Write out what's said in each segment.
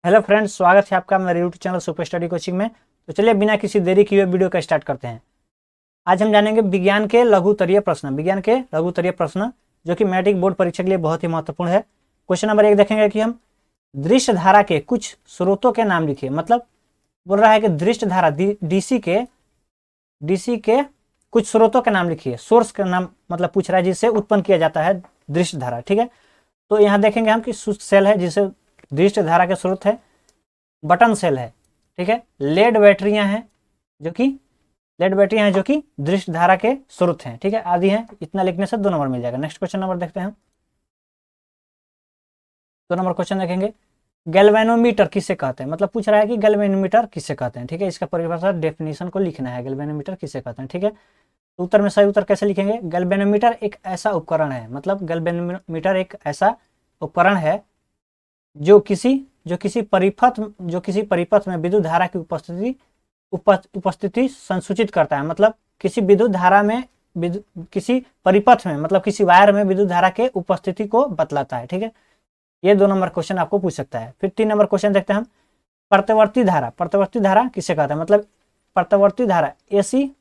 Hello friends, स्वागत है आपका मेरे YouTube channel super study coaching में। तो चलिए बिना किसी देरी किए वीडियो का स्टार्ट करते हैं। आज हम जानेंगे विज्ञान के लघुत्तरीय प्रश्न जो कि मैट्रिक बोर्ड परीक्षा के लिए बहुत ही महत्वपूर्ण है। क्वेश्चन नंबर 1 देखेंगे कि हम दृश्य धारा के कुछ स्रोतों के नाम लिखिए। मतलब बोल रहा है कि दृश्य धारा डीसी के कुछ स्रोतों के नाम लिखिए। सोर्स का नाम मतलब पूछ रहा है जिससे उत्पन्न किया जाता है दृश्य धारा। ठीक है, तो यहाँ देखेंगे हम कि शुष्क सेल है जिसे दृश्य धारा के स्रोत है, बटन सेल है, ठीक है, लेड बैटरियां हैं जो कि दृश्य धारा के स्रोत हैं, ठीक है, आदि हैं। इतना लिखने से 2 नंबर मिल जाएगा। नेक्स्ट क्वेश्चन नंबर देखते हैं। 2 नंबर क्वेश्चन देखेंगे, गैल्वेनोमीटर किसे कहते हैं। मतलब पूछ रहा है कि गैल्वेनोमीटर किसे कहते हैं। ठीक है, इसका परिभाषा डेफिनेशन को लिखना है, गैल्वेनोमीटर किसे कहते हैं। ठीक है, तो उत्तर में सही उत्तर कैसे लिखेंगे। गैल्वेनोमीटर एक ऐसा उपकरण है, मतलब गैल्वेनोमीटर एक ऐसा उपकरण है जो किसी परिपथ में विद्युत धारा की उपस्थिति संसूचित करता है। मतलब किसी विद्युत धारा में किसी परिपथ में मतलब किसी वायर में विद्युत धारा के उपस्थिति को बतलाता है। ठीक है, ये 2 नंबर क्वेश्चन आपको पूछ सकता है। फिर 3 नंबर क्वेश्चन देखते हैं हम, प्रत्यावर्ती धारा किसे कहते हैं। मतलब प्रत्यावर्ती धारा एसी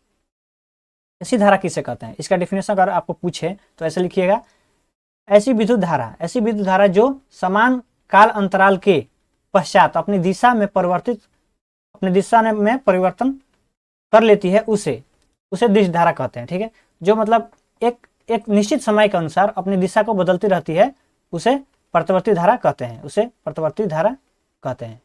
धारा किसे कहते हैं। इसका डेफिनेशन अगर आपको पूछे तो ऐसे लिखिएगा, ऐसी विद्युत धारा जो समान काल अंतराल के पश्चात अपनी दिशा में परिवर्तन कर लेती है उसे दृश्य धारा कहते हैं। ठीक है, जो मतलब एक निश्चित समय के अनुसार अपनी दिशा को बदलती रहती है उसे प्रत्यावर्ती धारा कहते हैं।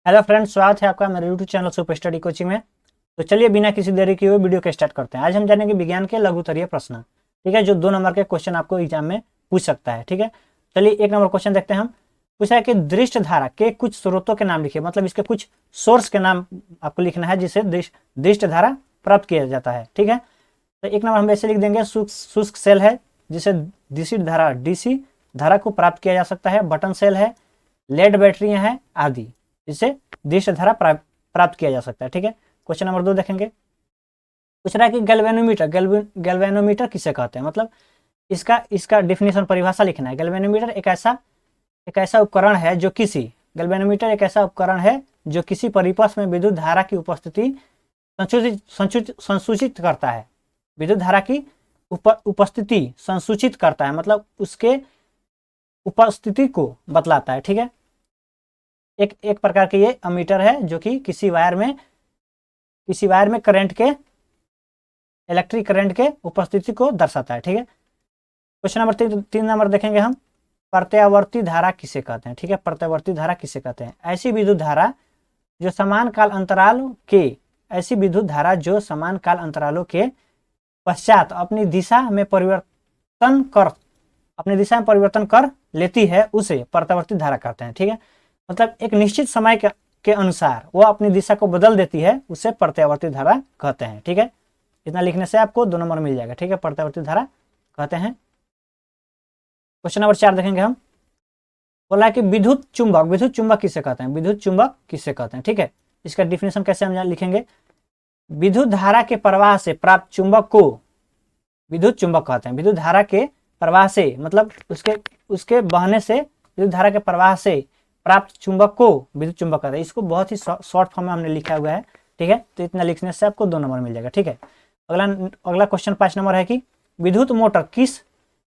हेलो फ्रेंड्स, स्वागत है आपका मेरे YouTube channel super study coaching में। तो चलिए बिना किसी देरी किए हुए वीडियो को स्टार्ट करते हैं। आज हम जानेंगे विज्ञान के लघुत्तरीय प्रश्न, ठीक है, जो 2 नंबर के क्वेश्चन आपको एग्जाम में पूछ सकता है। ठीक है, चलिए 1 नंबर क्वेश्चन देखते हैं हम। पूछा है कि दृश्य धारा के कुछ स्रोतों के नाम लिखिए। मतलब इसके कुछ सोर्स के नाम आपको लिखना है जिससे दृश्य धारा प्राप्त किया जाता है। ठीक है, तो 1 नंबर हम ऐसे लिख देंगे, शुष्क सेल है जिसे डीसी धारा को प्राप्त किया जा सकता है। बटन सेल है, लेड बैटरियां हैं आदि, जिससे दृश्य धारा प्राप्त किया जा सकता है। ठीक है, क्वेश्चन नंबर 2 देखेंगे। पूछ रहा है कि गैल्वेनोमीटर किसे कहते हैं। मतलब इसका डेफिनेशन परिभाषा लिखना है। गैल्वेनोमीटर एक ऐसा उपकरण है जो किसी परिपथ में विद्युत धारा की उपस्थिति संसूचित करता है। विद्युत धारा की उपस्थिति संसूचित करता है, मतलब उसके उपस्थिति को बतलाता है। ठीक है, एक प्रकार के ये अमीटर है जो कि किसी वायर में इलेक्ट्रिक करंट के उपस्थिति को दर्शाता है। ठीक है, क्वेश्चन नंबर 3 नंबर देखेंगे हम, प्रत्यावर्ती धारा किसे कहते हैं। ठीक है, प्रत्यावर्ती धारा किसे कहते हैं। ऐसी विद्युत धारा जो समान काल अंतरालों के पश्चात अपनी दिशा में परिवर्तन कर लेती है उसे प्रत्यावर्ती धारा कहते हैं। ठीक है, मतलब एक निश्चित समय के अनुसार वो अपनी दिशा को बदल देती है, उसे प्रत्यावर्ती धारा कहते हैं। ठीक है, इतना लिखने से आपको 2 नंबर मिल जाएगा। ठीक है, प्रत्यावर्ती धारा कहते हैं। क्वेश्चन नंबर 4 देखेंगे हम। बोला है कि विद्युत चुंबक किसे कहते हैं। ठीक है, इसका डिफिनेशन कैसे हम लिखेंगे। विद्युत धारा के प्रवाह से प्राप्त चुंबक को विद्युत चुंबक कहते हैं। विद्युत धारा के प्रवाह से मतलब उसके बहने से विद्युत धारा के प्रवाह से प्राप्त चुंबक को विद्युत चुंबक कहते हैं। इसको बहुत ही शॉर्ट फॉर्म में हमने लिखा हुआ है। ठीक है, तो इतना लिखने से आपको 2 नंबर मिल जाएगा। ठीक है, अगला क्वेश्चन 5 नंबर है कि विद्युत मोटर किस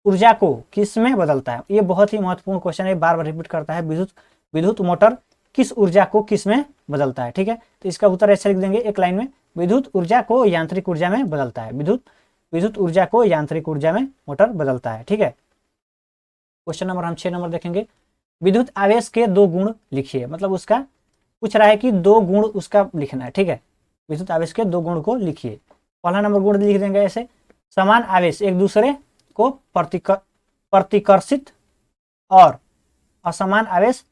ऊर्जा को किस में बदलता है। ये बहुत ही महत्वपूर्ण क्वेश्चन है, बार बार रिपीट करता है। विद्युत मोटर किस ऊर्जा को किस में बदलता है। ठीक है, तो इसका उत्तर ऐसे लिख देंगे एक लाइन में, विद्युत ऊर्जा को यांत्रिक ऊर्जा में बदलता है। विद्युत ऊर्जा को यांत्रिक ऊर्जा में मोटर बदलता है। ठीक है, क्वेश्चन नंबर हम 6 नंबर देखेंगे। विद्युत आवेश के 2 गुण लिखिए। मतलब उसका पूछ रहा है कि 2 गुण उसका लिखना है। ठीक है, विद्युत आवेश के 2 गुण को लिखिए। पहला नंबर गुण लिख देंगे ऐसे, समान आवेश एक दूसरे को प्रतिकर्षित और असमान आवेश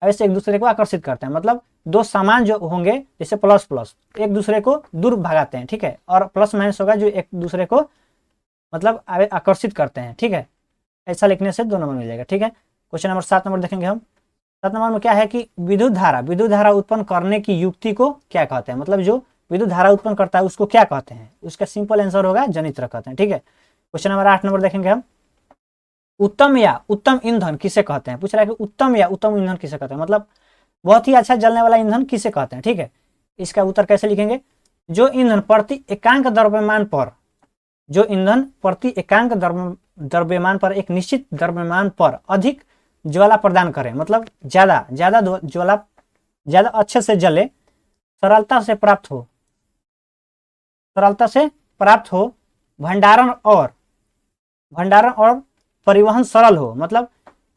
आवेश एक दूसरे को आकर्षित करते हैं। मतलब दो सामान जो होंगे जैसे प्लस प्लस एक दूसरे को दूर भगाते हैं, ठीक है, और प्लस माइनस होगा जो एक दूसरे को मतलब आकर्षित करते हैं, ठीक है। ऐसा लिखने से 2 नंबर मिल जाएगा, ठीक है। क्वेश्चन नंबर 7 नंबर देखेंगे हम। 7 नंबर में क्या है कि विद्युत धारा उत्पन्न करने की युक्ति को क्या कहते हैं। मतलब जो विद्युत धारा उत्पन्न करता है उसको क्या कहते हैं, उसका सिंपल आंसर होगा जनित्र कहते हैं, ठीक है। क्वेश्चन नंबर 8 नंबर देखेंगे हम। उत्तम या उत्तम ईंधन किसे कहते हैं। पूछ रहा है कि उत्तम या उत्तम ईंधन किसे कहते हैं, मतलब बहुत ही अच्छा जलने वाला ईंधन किसे कहते हैं, ठीक है। इसका उत्तर कैसे लिखेंगे, जो ईंधन प्रति एकांक द्रव्यमान पर, जो ईंधन प्रति एकांक द्रव्यमान पर एक निश्चित द्रव्यमान पर अधिक ज्वाला प्रदान करे, मतलब ज्यादा ज्वाला ज्यादा अच्छे से जले, सरलता से प्राप्त हो, भंडारण और परिवहन सरल हो, मतलब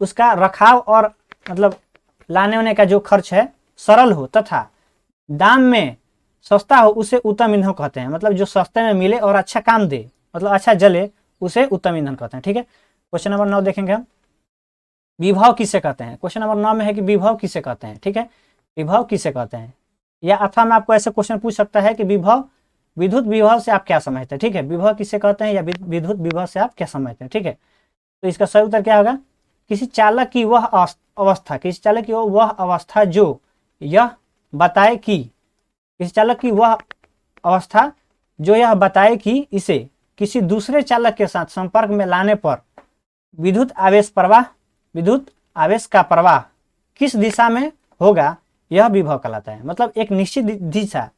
उसका रखाव और मतलब लाने होने का जो खर्च है सरल हो, तथा दाम में सस्ता हो, उसे उत्तम ईंधन कहते हैं। मतलब जो सस्ते में मिले और अच्छा काम दे, मतलब अच्छा जले, उसे उत्तम ईंधन कहते हैं, ठीक है। क्वेश्चन नंबर 9 देखेंगे हम। विभव किसे कहते हैं। क्वेश्चन नंबर 9 में है कि विभव किसे कहते हैं, ठीक है। विभव किसे कहते हैं, या अथवा में आपको ऐसे क्वेश्चन पूछ सकता है कि विभव विद्युत विभव से आप क्या समझते हैं, ठीक है। विभव किसे कहते हैं या विद्युत विभव से आप क्या समझते हैं, ठीक है। तो इसका सही उत्तर क्या होगा, किसी चालक की वह अवस्था जो यह बताए कि, किसी चालक की वह अवस्था जो यह बताए कि इसे किसी दूसरे चालक के साथ संपर्क में लाने पर विद्युत आवेश का प्रवाह किस दिशा में होगा, यह विभव कहलाता है। मतलब एक निश्चित दिशा,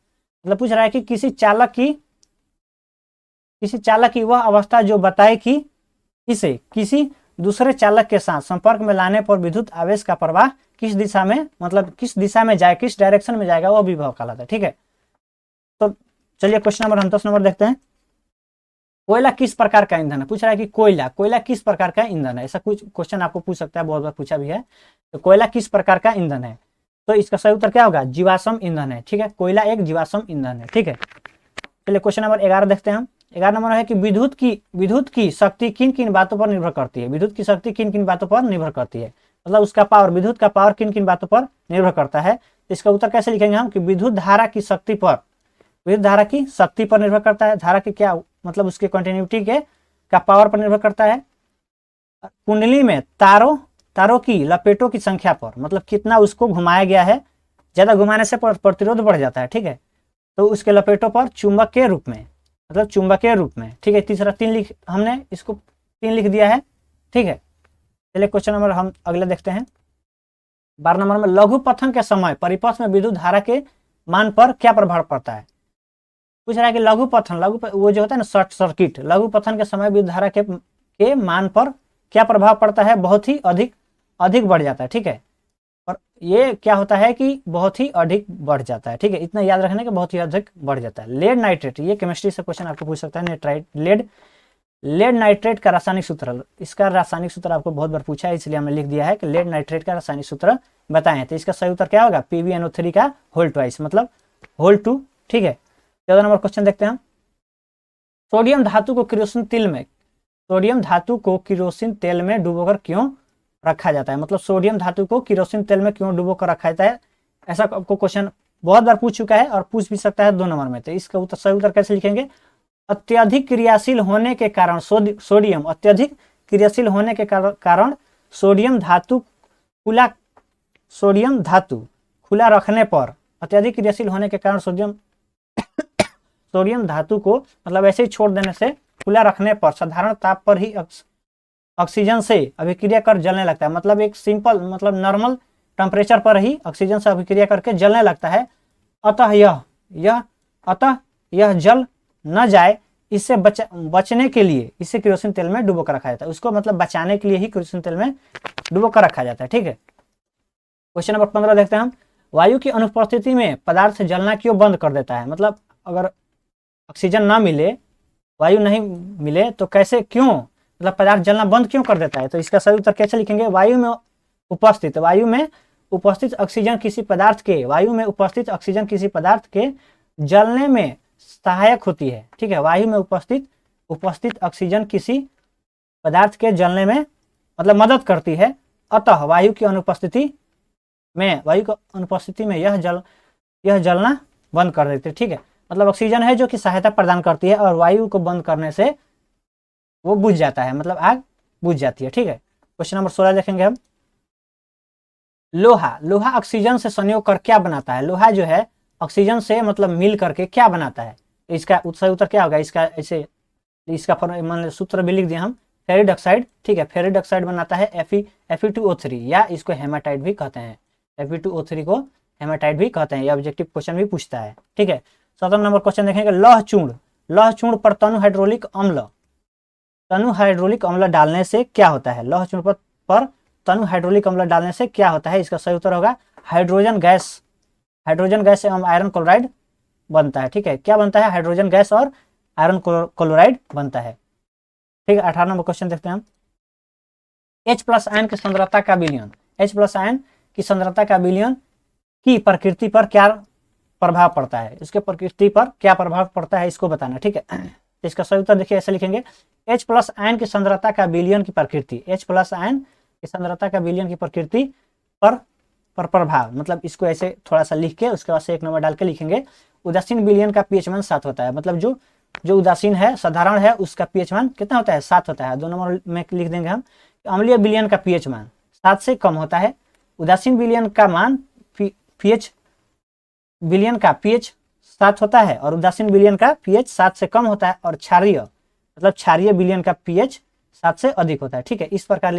मतलब पूछ रहा है कि किसी चालक की वह अवस्था जो बताए कि इसे किसी दूसरे चालक के साथ संपर्क में लाने पर विद्युत आवेश का प्रवाह किस दिशा में, मतलब किस दिशा में जाए, किस डायरेक्शन में जाएगा, वह विभव कहलाता है, ठीक है। तो चलिए क्वेश्चन नंबर 10 नंबर देखते हैं। कोयला किस प्रकार का ईंधन है। पूछ रहा है कि कोयला किस प्रकार का ईंधन है। ऐसा कुछ क्वेश्चन आपको पूछ सकता है, बहुत बार पूछा भी है। तो कोयला किस प्रकार का ईंधन है, तो इसका सही उत्तर क्या होगा, जीवाश्म ईंधन है, ठीक है। कोयला एक जीवाश्म ईंधन है, ठीक है। चलिए क्वेश्चन नंबर 11 देखते हैं हम। 11 नंबर है कि विद्युत की शक्ति किन किन बातों पर निर्भर करती है। विद्युत की शक्ति किन किन बातों पर निर्भर करती है, मतलब उसका पावर, विद्युत का पावर किन किन बातों पर निर्भर करता है। इसका उत्तर कैसे लिखेंगे हम कि विद्युत धारा की शक्ति पर निर्भर करता है। धारा की क्या, मतलब उसके कंटिन्यूटी का पावर पर निर्भर करता है। कुंडली में तारों की लपेटों की संख्या पर, मतलब कितना उसको घुमाया गया है, ज्यादा घुमाने से प्रतिरोध बढ़ जाता है, ठीक है। तो उसके लपेटों पर चुंबकीय रूप में, मतलब चुंबकीय रूप में, ठीक है। तीसरा 3 हमने इसको 3 लिख दिया है, ठीक है। चलिए क्वेश्चन नंबर हम अगले देखते हैं। 12 नंबर में लघु पथन के समय परिपथ में विद्युत धारा के मान पर क्या प्रभाव पड़ता है। पूछ रहा है कि वो जो होता है ना शॉर्ट सर्किट, लघु पथन के समय विद्युत धारा के मान पर क्या प्रभाव पड़ता है, बहुत ही अधिक बढ़ जाता है, ठीक है। और ये क्या होता है कि बहुत ही अधिक बढ़ जाता है, ठीक है। इतना याद रखने के, बहुत ही अधिक बढ़ जाता है। लेड नाइट्रेट, ये केमिस्ट्री से क्वेश्चन आपको पूछ सकता है। लेड नाइट्रेट का रासायनिक सूत्र, इसका रासायनिक सूत्र आपको बहुत बार पूछा है, इसलिए हमने लिख दिया है कि लेड नाइट्रेट का रासायनिक सूत्र बताएं। तो इसका सही उत्तर क्या होगा, PbNO3 का होल ट्वाइस, मतलब होल 2, ठीक है। 14 नंबर क्वेश्चन देखते हैं हम। सोडियम धातु को किरोसिन तेल में डुबोकर क्यों रखा जाता है। मतलब सोडियम धातु को किरोसिन तेल में क्यों डुबोकर रखा जाता है, ऐसा आपको क्वेश्चन बहुत बार पूछ चुका है और पूछ भी सकता है 2 नंबर में। तो इसका उत्तर सही उत्तर कैसे लिखेंगे, अत्यधिक क्रियाशील होने के कारण सोडियम धातु खुला रखने पर, अत्यधिक क्रियाशील होने के कारण सोडियम धातु को मतलब ऐसे ही छोड़ देने से, खुला रखने पर साधारण ताप पर ही ऑक्सीजन से अभिक्रिया कर जलने लगता है। मतलब एक सिंपल, मतलब नॉर्मल टेम्परेचर पर ही ऑक्सीजन से अभिक्रिया करके जलने लगता है। अतः यह जल न जाए, इससे बचने के लिए इसे केरोसिन तेल में डुबो कर रखा जाता है। उसको मतलब बचाने के लिए ही केरोसिन तेल में डुबो कर रखा जाता है, ठीक है। क्वेश्चन नंबर 15 देखते हैं हम। वायु की अनुपस्थिति में पदार्थ जलना क्यों बंद कर देता है। मतलब अगर ऑक्सीजन ना मिले, वायु नहीं मिले, तो कैसे, क्यों, मतलब पदार्थ जलना बंद क्यों कर देता है। तो इसका सही उत्तर कैसे लिखेंगे, वायु में उपस्थित ऑक्सीजन किसी पदार्थ के जलने में सहायक होती है, ठीक है। वायु में उपस्थित ऑक्सीजन किसी पदार्थ के जलने में मतलब मदद करती है। अतः वायु की अनुपस्थिति में, वायु की अनुपस्थिति में यह जलना बंद कर देती है। ठीक है, मतलब ऑक्सीजन है जो कि सहायता प्रदान करती है और वायु को बंद करने से वो बुझ जाता है, मतलब आग बुझ जाती है। ठीक है, क्वेश्चन नंबर 16 देखेंगे हम। लोहा ऑक्सीजन से संयोग कर क्या बनाता है? लोहा जो है ऑक्सीजन से मतलब मिल करके क्या बनाता है? इसका सही उत्तर क्या होगा? इसका ऐसे इसका मान सूत्र भी लिख दिया हम, फेरिक ऑक्साइड। ठीक है, फेरिक ऑक्साइड बनाता है Fe2O3, या इसको हेमाटाइट भी कहते हैं। Fe2O3 को हेमाटाइट भी कहते हैं। ये ऑब्जेक्टिव क्वेश्चन भी पूछता है। ठीक है, 17 नंबर क्वेश्चन देखेंगे। लौह चूर्ण पर तनु हाइड्रोलिक अम्ल डालने से क्या होता है? लौह चूर्ण पर तनु हाइड्रोलिक अम्ल डालने से क्या होता है? इसका सही उत्तर होगा हाइड्रोजन गैस एवं आयरन क्लोराइड बनता है। ठीक है, क्या बनता है? हाइड्रोजन गैस और आयरन क्लोराइड बनता है। ठीक है, 18 नंबर क्वेश्चन देखते हैं हम। H+ आयन की सांद्रता का विलयन, H+ आयन की सांद्रता का विलयन की प्रकृति पर क्या प्रभाव पड़ता है? इसके प्रकृति पर क्या प्रभाव पड़ता है, इसको बताना। ठीक है, इसका सही उत्तर देखिए, ऐसे लिखेंगे H+ आयन की सांद्रता का विलयन की प्रकृति, H+ आयन की सांद्रता का विलयन की प्रकृति पर प्रभाव, मतलब इसको ऐसे थोड़ा सा लिख के उसके बाद से 1 नंबर डाल के लिखेंगे। उदासीन विलयन का pH मान 7 होता है, मतलब जो उदासीन है, साधारण है, उसका pH मान कितना होता है? 7 होता है। 2 नंबर में लिख देंगे हम। अम्लीय विलयन का pH मान 7 से कम होता है। उदासीन विलयन का मान विलयन का pH 7 होता है और उदासीन विलयन का pH 7 से कम होता है, और क्षारीय विलयन का pH 7 से अधिक होता है। ठीक है, इस प्रकार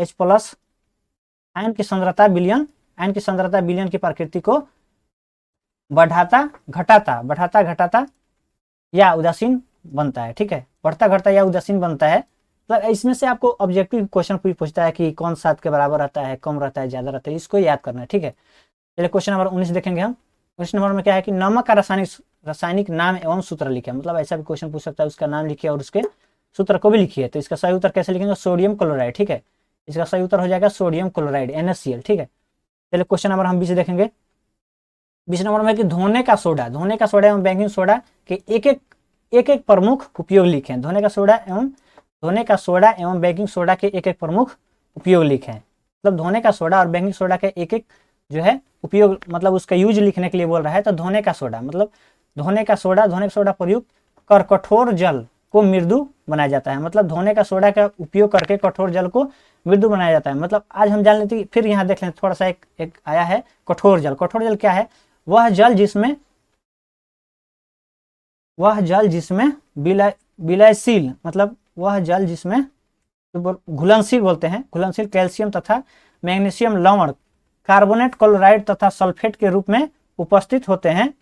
H+ आयन की सांद्रता विलयन की प्रकृति को बढ़ाता घटाता या उदासीन बनता है। ठीक है, बढ़ता घटता या उदासीन बनता है। तो इसमें से आपको ऑब्जेक्टिव क्वेश्चन पूछता है कि कौन 7 के बराबर रहता है, कम रहता है, ज्यादा रहता है, इसको याद करना है। ठीक है, चलिए क्वेश्चन नंबर 19 देखेंगे हम। 19 नंबर में क्या है कि नमक का रासायनिक नाम एवं सूत्र लिखे, मतलब ऐसा भी क्वेश्चन पूछ सकता है, उसका नाम लिखिए और उसके सूत्र को भी लिखिए। तो इसका सही उत्तर कैसे लिखेंगे? Sodium chloride. ठीक है, इसका सही उत्तर हो जाएगा सोडियम क्लोराइड, NaCl। ठीक है, चलिए क्वेश्चन नंबर हम 20 देखेंगे। 20 नंबर में कि धोने का सोडा एवं बेकिंग सोडा के एक प्रमुख उपयोग लिखें। धोने का सोडा एवं बेकिंग सोडा के एक प्रमुख उपयोग लिखें। मतलब धोने का सोडा और बेकिंग सोडा के एक जो है उपयोग, मतलब उसका यूज लिखने के लिए बोल रहा है। तो धोने का सोडा प्रयुक्त कर कठोर जल को मृदु बनाया जाता है। मतलब धोने का सोडा का उपयोग करके कठोर जल को मृदु बनाया जाता है। मतलब आज हम जान लेते, फिर यहाँ देख लें थोड़ा सा एक आया है कठोर जल क्या है? वह जल जिसमें विलयशील, मतलब वह जल जिसमें घुलनशील बोलते हैं, घुलनशील कैल्शियम तथा मैग्नीशियम लवण कार्बोनेट, क्लोराइड तथा सल्फेट के रूप में उपस्थित होते हैं,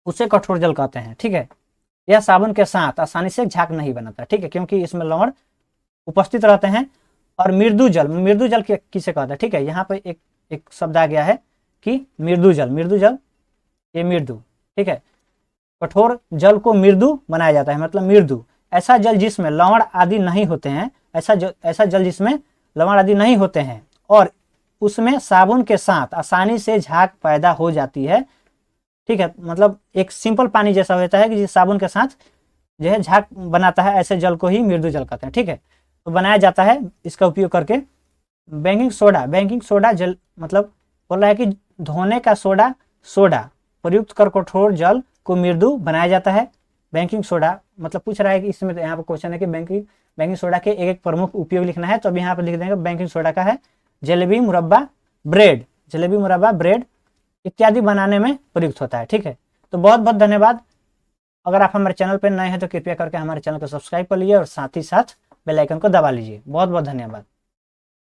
उसे कठोर जल कहते हैं। ठीक है, यह साबुन के साथ आसानी से झाग नहीं बनाता। ठीक है, क्योंकि इसमें लवण उपस्थित रहते हैं। और मृदु जल किसे कहते हैं? ठीक है, यहाँ पे एक शब्द आ गया है कि मृदु जल, ये मृदु। ठीक है, कठोर जल को मृदु बनाया जाता है, मतलब मृदु ऐसा जल जिसमें लवण आदि नहीं होते हैं, ऐसा जल जिसमें लवण आदि नहीं होते हैं और उसमें साबुन के साथ आसानी से झाग पैदा हो जाती है। ठीक है, मतलब एक सिंपल पानी जैसा होता है कि जिस साबुन के साथ जो है झाग बनाता है, ऐसे जल को ही मृदु जल कहते हैं। ठीक है, तो बनाया जाता है इसका उपयोग करके। बेकिंग सोडा जल, मतलब बोल रहा है कि धोने का सोडा प्रयुक्त कर कठोर जल को मृदु बनाया जाता है। बेकिंग सोडा मतलब पूछ रहा है कि इसमें यहाँ पर क्वेश्चन है कि बेकिंग सोडा के एक प्रमुख उपयोग लिखना है। तो अभी यहाँ पर लिख देंगे बेकिंग सोडा का है जलेबी, मुरब्बा, ब्रेड इत्यादि बनाने में प्रयुक्त होता है। ठीक है, तो बहुत बहुत धन्यवाद। अगर आप हमारे चैनल पर नए हैं तो कृपया करके हमारे चैनल को सब्सक्राइब कर लीजिए और साथ ही साथ बेल आइकन को दबा लीजिए। बहुत बहुत धन्यवाद।